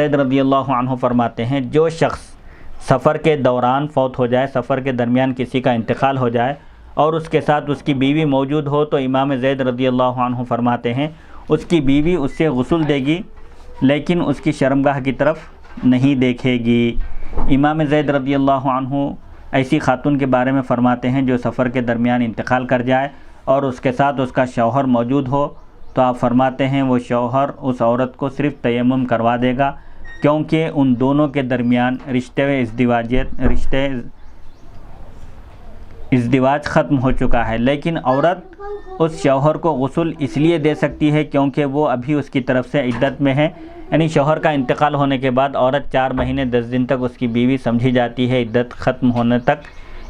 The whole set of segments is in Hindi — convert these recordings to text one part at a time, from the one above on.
ज़ैद रज़ियल्लाहु अन्हु फरमाते हैं, जो शख्स सफ़र के दौरान फौत हो जाए, सफ़र के दरमियान किसी का इंतकाल हो जाए और उसके साथ उसकी बीवी मौजूद हो, तो इमाम ज़ैद रज़ियल्लाहु अन्हु फरमाते हैं उसकी बीवी उससे गुस्ल देगी लेकिन उसकी शर्मगाह की तरफ नहीं देखेगी। इमाम ज़ैद रज़ियल्लाहु अन्हु ऐसी खातून के बारे में फ़रमाते हैं जो सफ़र के दरमियान इंतकाल कर जाए और उसके साथ उसका शौहर मौजूद हो, तो आप फरमाते हैं वो शौहर उस औरत को सिर्फ़ तयम्मुम करवा देगा, क्योंकि उन दोनों के दरमियान रिश्ते इज़्दिवाज ख़त्म हो चुका है। लेकिन औरत उस शौहर को गुस्ल इसलिए दे सकती है क्योंकि वो अभी उसकी तरफ से इद्दत में है, यानी शौहर का इंतकाल होने के बाद औरत 4 महीने 10 दिन तक उसकी बीवी समझी जाती है इद्दत ख़त्म होने तक।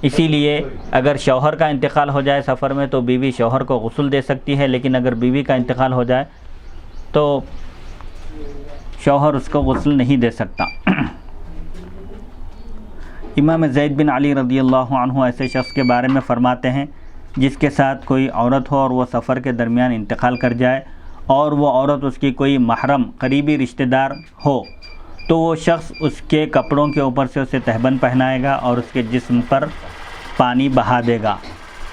इसीलिए अगर शौहर का इंतकाल हो जाए सफ़र में तो बीवी शौहर को गुस्ल दे सकती है, लेकिन अगर बीवी का इंतकाल हो जाए तो शौहर उसको गुस्ल नहीं दे सकता। इमाम ज़ैद बिन अली रज़ियल्लाहु अन्हु ऐसे शख्स के बारे में फ़रमाते हैं जिसके साथ कोई औरत हो और वो सफ़र के दरमियान इंतकाल कर जाए और वो औरत उसकी कोई महरम करीबी रिश्तेदार हो, तो वो शख्स उसके कपड़ों के ऊपर से उसे तहबंद पहनाएगा और उसके जिस्म पर पानी बहा देगा।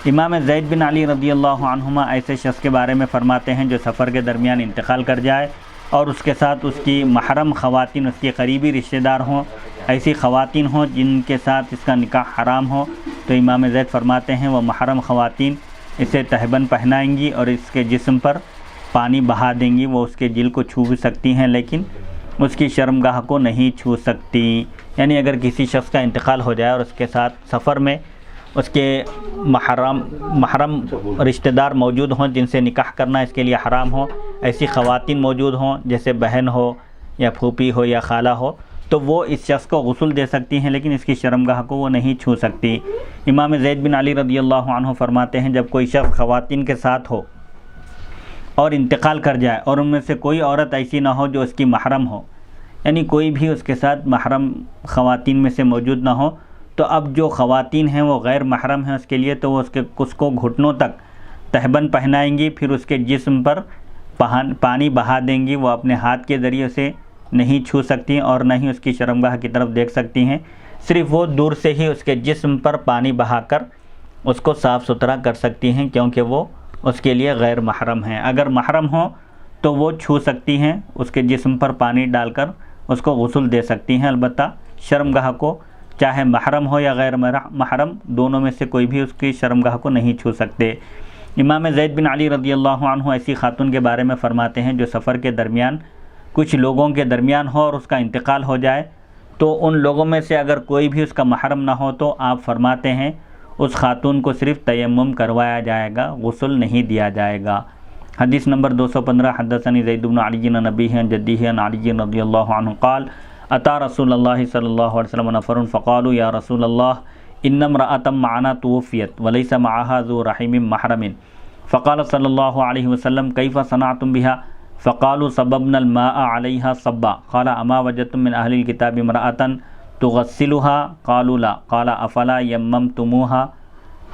इमाम ज़ैद बिन अली रज़ियल्लाहु अन्हुमा ऐसे शख्स के बारे में फ़रमाते हैं जो सफ़र के दरमियान इंतकाल कर जाए और उसके साथ उसकी महरम ख़वातीन, उसकी करीबी रिश्तेदार हों, ऐसी ख़वातीन हों जिनके साथ इसका निकाह हराम हो, तो इमाम ज़ैद फरमाते हैं वो महरम ख़वातीन इसे तहबंद पहनाएंगी और इसके जिस्म पर पानी बहा देंगी। वो उसके जिल को छू सकती हैं लेकिन उसकी शर्मगाह को नहीं छू सकती। यानी अगर किसी शख्स का इंतकाल हो जाए और उसके साथ सफ़र में उसके महरम रिश्तेदार मौजूद हों जिनसे निकाह करना इसके लिए हराम हो, ऐसी ख़वातीन मौजूद हों जैसे बहन हो या फूफी हो या खाला हो, तो वो इस शख्स को गुस्ल दे सकती हैं लेकिन इसकी शर्मगाह को वो नहीं छू सकती। इमाम ज़ैद बिन अली रज़ियल्लाहु अन्हु फरमाते हैं जब कोई शख्स ख़वातीन के साथ हो और इंतकाल कर जाए और उनमें से कोई औरत ऐसी ना हो जो उसकी महरम हो, यानी कोई भी उसके साथ महरम ख़वातीन में से मौजूद ना हो, तो अब जो ख़वातीन हैं वो गैर महरम हैं उसके लिए, तो वो उसको घुटनों तक तहबंद पहनाएंगी, फिर उसके जिस्म पर पानी बहा देंगी। वो अपने हाथ के ज़रिए से नहीं छू सकती और न ही उसकी शर्मगाह की तरफ देख सकती हैं, सिर्फ़ वो दूर से ही उसके जिस्म पर पानी बहाकर उसको साफ़ सुथरा कर सकती हैं क्योंकि वो उसके लिए गैर महरम हैं। अगर महरम हो तो वो छू सकती हैं, उसके जिस्म पर पानी डालकर उसको गुस्ल दे सकती हैं। अलबत्ता शर्मगाह को चाहे महरम हो या गैर महरम, दोनों में से कोई भी उसकी शर्मगाह को नहीं छू सकते। इमाम ज़ैद बिन अली रज़ियल्लाहु अन्हु ऐसी खातून के बारे में फ़रमाते हैं जो सफ़र के दरमियान कुछ लोगों के दरमियान हो और उसका इंतकाल हो जाए, तो उन लोगों में से अगर कोई भी उसका महरम ना हो तो आप फरमाते हैं उस खातून को सिर्फ़ तयम्मुम करवाया जाएगा, गुस्ल नहीं दिया जाएगा। हदीस नंबर 215 हदसनी ज़ैद बिन अली अन अबीही अन जद्दीही अन अली रज़ियल्लाहु अन्हु क़ाल अता रसूलुल्लाह सल्लल्लाहु अलैहि वसल्लम नफ़रुन फ़क़ालू या रसूलल्लाह इन्ना इम्रअतन मअना तुवफ़ियत व लैसा मअहा ज़ू रहीमिन महरमिन फ़क़ाल सल्लल्लाहु अलैहि वसल्लम कैफ़ सनअतुम बिहा फ़क़ालू सबबनल माअ अलैहा सब्बा क़ाल अमा वजदतुम मिन अहलिल किताबि इम्रअतन तुग़स्सिलुहा क़ालू ला क़ाल अफ़ला यम्ममतुमूहा।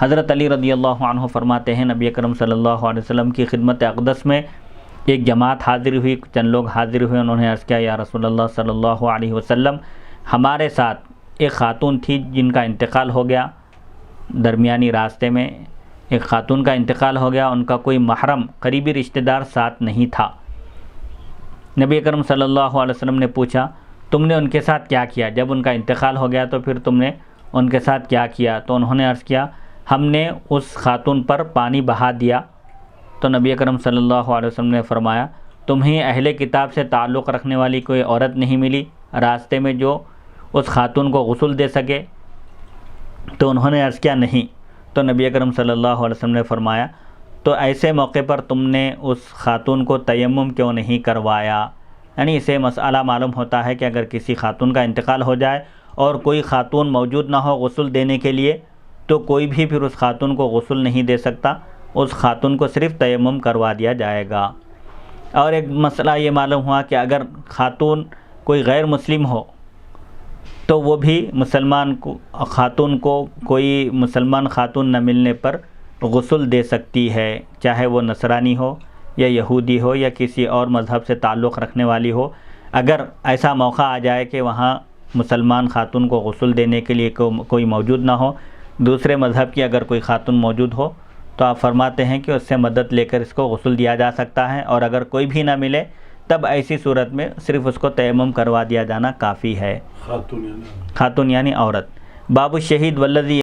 हज़रत अली रज़ियल्लाहु अन्हु फरमाते हैं नबी अकरम सल्लल्लाहु अलैहि वसल्लम की खिदमत अक़दस में एक जमात हाज़िर हुई, चंद लोग हाज़िर हुए। उन्होंने अर्ज़ किया या रसूलल्लाह सल्लल्लाहु अलैहि वसल्लम, हमारे साथ एक ख़ातून थी जिनका इंतकाल हो गया, दरमियानी रास्ते में एक ख़ातून का इंतकाल हो गया, उनका कोई महरम करीबी रिश्तेदार साथ नहीं था। नबी अकरम सल्लल्लाहु अलैहि वसल्लम ने पूछा तुमने उनके साथ क्या किया, जब उनका इंतकाल हो गया तो फिर तुमने उनके साथ क्या किया? तो उन्होंने अर्ज़ किया हमने उस खातून पर पानी बहा दिया। तो नबी अकरम सल्लल्लाहु अलैहि वसल्लम ने फरमाया तुम्हें अहले किताब से ताल्लुक़ रखने वाली कोई औरत नहीं मिली रास्ते में जो उस खातून को गुस्ल दे सके? तो उन्होंने अर्ज़ किया नहीं। तो नबी अकरम सल्लल्लाहु अलैहि वसल्लम ने फरमाया तो ऐसे मौके पर तुमने उस खातून को तयम्मुम क्यों नहीं करवाया? यानी इसे मसला मालूम होता है कि अगर किसी खातून का इंतकाल हो जाए और कोई खातून मौजूद ना हो गुस्ल देने के लिए, तो कोई भी फिर उस खातून को गुस्ल नहीं दे सकता, उस खातून को सिर्फ़ तयम्मुम करवा दिया जाएगा। और एक मसला ये मालूम हुआ कि अगर खातून कोई गैर मुस्लिम हो तो वो भी मुसलमान को खातून को कोई मुसलमान खातून न मिलने पर गुस्ल दे सकती है, चाहे वो नसरानी हो या यहूदी हो या किसी और मज़हब से ताल्लुक़ रखने वाली हो। अगर ऐसा मौका आ जाए कि वहाँ मुसलमान खातून को गुस्ल देने के लिए कोई मौजूद ना हो, दूसरे मज़हब की अगर कोई खातून मौजूद हो, तो आप फरमाते हैं कि उससे मदद लेकर इसको गुस्ल दिया जा सकता है। और अगर कोई भी ना मिले तब ऐसी सूरत में सिर्फ़ उसको तयम्मुम करवा दिया जाना काफ़ी है। खातून यानी औरत। बाबु शहीद वल्लज़ी